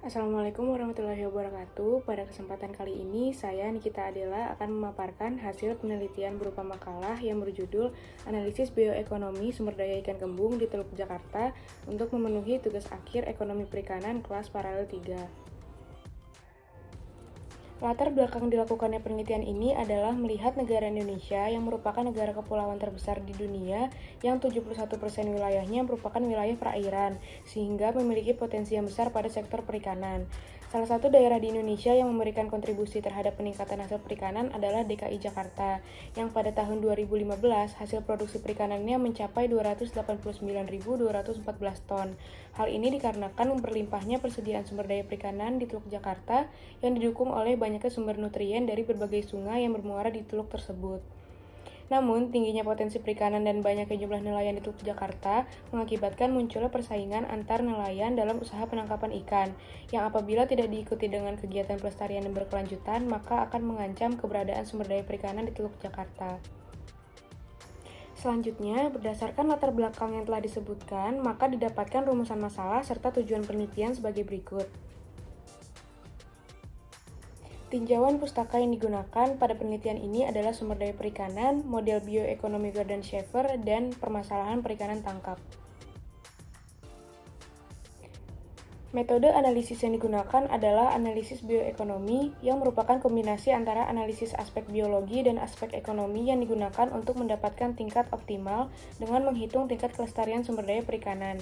Assalamualaikum warahmatullahi wabarakatuh. Pada kesempatan kali ini, saya Nikita Adela akan memaparkan hasil penelitian berupa makalah yang berjudul Analisis Bioekonomi Sumber Daya Ikan Kembung di Teluk Jakarta untuk memenuhi tugas akhir Ekonomi Perikanan kelas paralel 3. Latar belakang dilakukannya penelitian ini adalah melihat negara Indonesia yang merupakan negara kepulauan terbesar di dunia yang 71% wilayahnya merupakan wilayah perairan, sehingga memiliki potensi yang besar pada sektor perikanan. Salah satu daerah di Indonesia yang memberikan kontribusi terhadap peningkatan hasil perikanan adalah DKI Jakarta, yang pada tahun 2015 hasil produksi perikanannya mencapai 289.214 ton. Hal ini dikarenakan berlimpahnya persediaan sumber daya perikanan di Teluk Jakarta yang didukung oleh banyaknya sumber nutrien dari berbagai sungai yang bermuara di teluk tersebut. Namun, tingginya potensi perikanan dan banyaknya jumlah nelayan di Teluk Jakarta mengakibatkan munculnya persaingan antar nelayan dalam usaha penangkapan ikan, yang apabila tidak diikuti dengan kegiatan pelestarian yang berkelanjutan, maka akan mengancam keberadaan sumber daya perikanan di Teluk Jakarta. Selanjutnya, berdasarkan latar belakang yang telah disebutkan, maka didapatkan rumusan masalah serta tujuan penelitian sebagai berikut. Tinjauan pustaka yang digunakan pada penelitian ini adalah sumber daya perikanan, model bioekonomi Gordon Sheffer, dan permasalahan perikanan tangkap. Metode analisis yang digunakan adalah analisis bioekonomi yang merupakan kombinasi antara analisis aspek biologi dan aspek ekonomi yang digunakan untuk mendapatkan tingkat optimal dengan menghitung tingkat kelestarian sumber daya perikanan.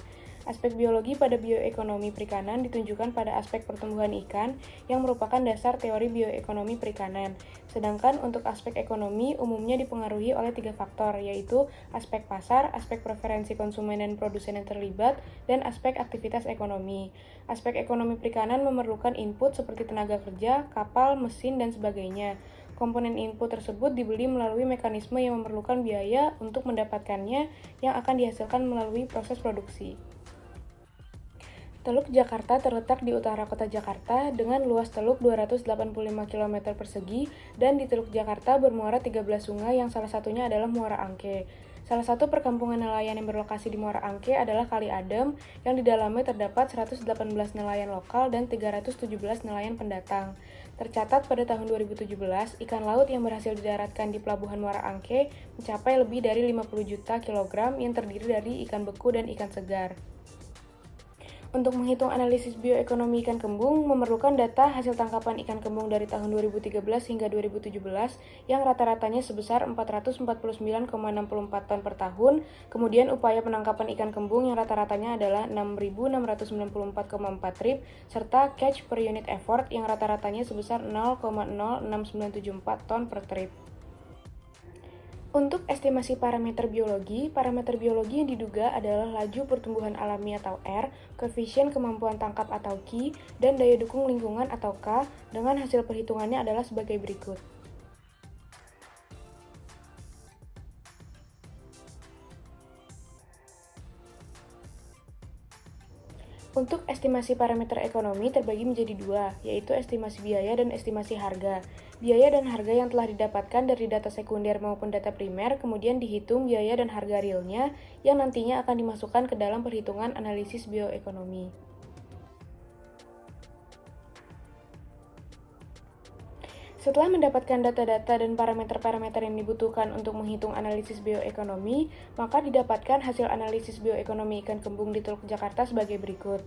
Aspek biologi pada bioekonomi perikanan ditunjukkan pada aspek pertumbuhan ikan yang merupakan dasar teori bioekonomi perikanan. Sedangkan untuk aspek ekonomi umumnya dipengaruhi oleh 3 faktor, yaitu aspek pasar, aspek preferensi konsumen dan produsen yang terlibat, dan aspek aktivitas ekonomi. Aspek ekonomi perikanan memerlukan input seperti tenaga kerja, kapal, mesin, dan sebagainya. Komponen input tersebut dibeli melalui mekanisme yang memerlukan biaya untuk mendapatkannya yang akan dihasilkan melalui proses produksi. Teluk Jakarta terletak di utara kota Jakarta dengan luas teluk 285 km persegi dan di Teluk Jakarta bermuara 13 sungai yang salah satunya adalah Muara Angke. Salah satu perkampungan nelayan yang berlokasi di Muara Angke adalah Kali Adem yang di dalamnya terdapat 118 nelayan lokal dan 317 nelayan pendatang. Tercatat pada tahun 2017, ikan laut yang berhasil didaratkan di Pelabuhan Muara Angke mencapai lebih dari 50 juta kilogram yang terdiri dari ikan beku dan ikan segar. Untuk menghitung analisis bioekonomi ikan kembung, memerlukan data hasil tangkapan ikan kembung dari tahun 2013 hingga 2017 yang rata-ratanya sebesar 449,64 ton per tahun, kemudian upaya penangkapan ikan kembung yang rata-ratanya adalah 6.694,4 trip, serta catch per unit effort yang rata-ratanya sebesar 0,06974 ton per trip. Untuk estimasi parameter biologi yang diduga adalah laju pertumbuhan alami atau R, koefisien kemampuan tangkap atau Q, dan daya dukung lingkungan atau K, dengan hasil perhitungannya adalah sebagai berikut. Untuk estimasi parameter ekonomi terbagi menjadi dua, yaitu estimasi biaya dan estimasi harga. Biaya dan harga yang telah didapatkan dari data sekunder maupun data primer, kemudian dihitung biaya dan harga realnya yang nantinya akan dimasukkan ke dalam perhitungan analisis bioekonomi. Setelah mendapatkan data-data dan parameter-parameter yang dibutuhkan untuk menghitung analisis bioekonomi, maka didapatkan hasil analisis bioekonomi ikan kembung di Teluk Jakarta sebagai berikut.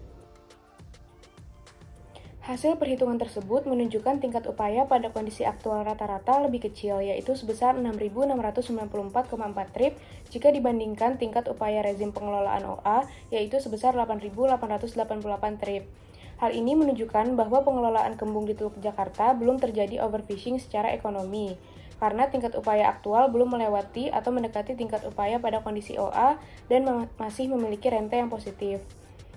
Hasil perhitungan tersebut menunjukkan tingkat upaya pada kondisi aktual rata-rata lebih kecil, yaitu sebesar 6.694,4 trip jika dibandingkan tingkat upaya rezim pengelolaan OA, yaitu sebesar 8.888 trip. Hal ini menunjukkan bahwa pengelolaan kembung di Teluk Jakarta belum terjadi overfishing secara ekonomi, karena tingkat upaya aktual belum melewati atau mendekati tingkat upaya pada kondisi OA dan masih memiliki rente yang positif.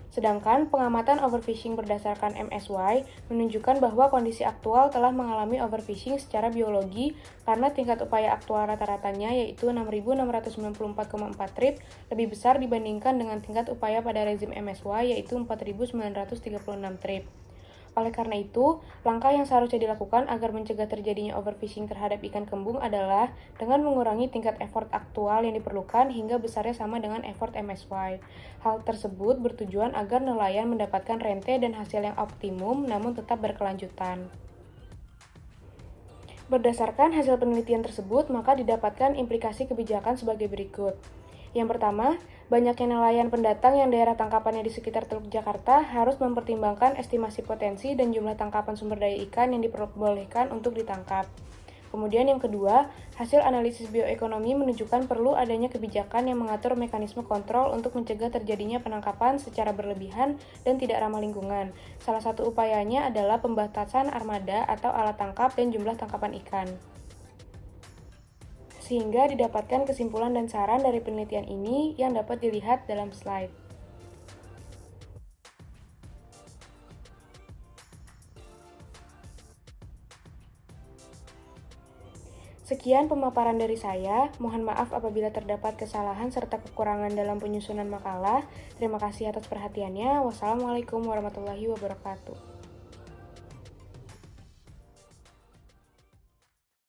Sedangkan pengamatan overfishing berdasarkan MSY menunjukkan bahwa kondisi aktual telah mengalami overfishing secara biologi karena tingkat upaya aktual rata-ratanya yaitu 6.694,4 trip lebih besar dibandingkan dengan tingkat upaya pada rezim MSY yaitu 4.936 trip. Oleh karena itu, langkah yang seharusnya dilakukan agar mencegah terjadinya overfishing terhadap ikan kembung adalah dengan mengurangi tingkat effort aktual yang diperlukan hingga besarnya sama dengan effort MSY. Hal tersebut bertujuan agar nelayan mendapatkan rente dan hasil yang optimum namun tetap berkelanjutan. Berdasarkan hasil penelitian tersebut, maka didapatkan implikasi kebijakan sebagai berikut. Yang pertama, banyaknya nelayan pendatang yang daerah tangkapannya di sekitar Teluk Jakarta harus mempertimbangkan estimasi potensi dan jumlah tangkapan sumber daya ikan yang diperbolehkan untuk ditangkap. Kemudian yang kedua, hasil analisis bioekonomi menunjukkan perlu adanya kebijakan yang mengatur mekanisme kontrol untuk mencegah terjadinya penangkapan secara berlebihan dan tidak ramah lingkungan. Salah satu upayanya adalah pembatasan armada atau alat tangkap dan jumlah tangkapan ikan. Sehingga didapatkan kesimpulan dan saran dari penelitian ini yang dapat dilihat dalam slide. Sekian pemaparan dari saya. Mohon maaf apabila terdapat kesalahan serta kekurangan dalam penyusunan makalah. Terima kasih atas perhatiannya. Wassalamualaikum warahmatullahi wabarakatuh.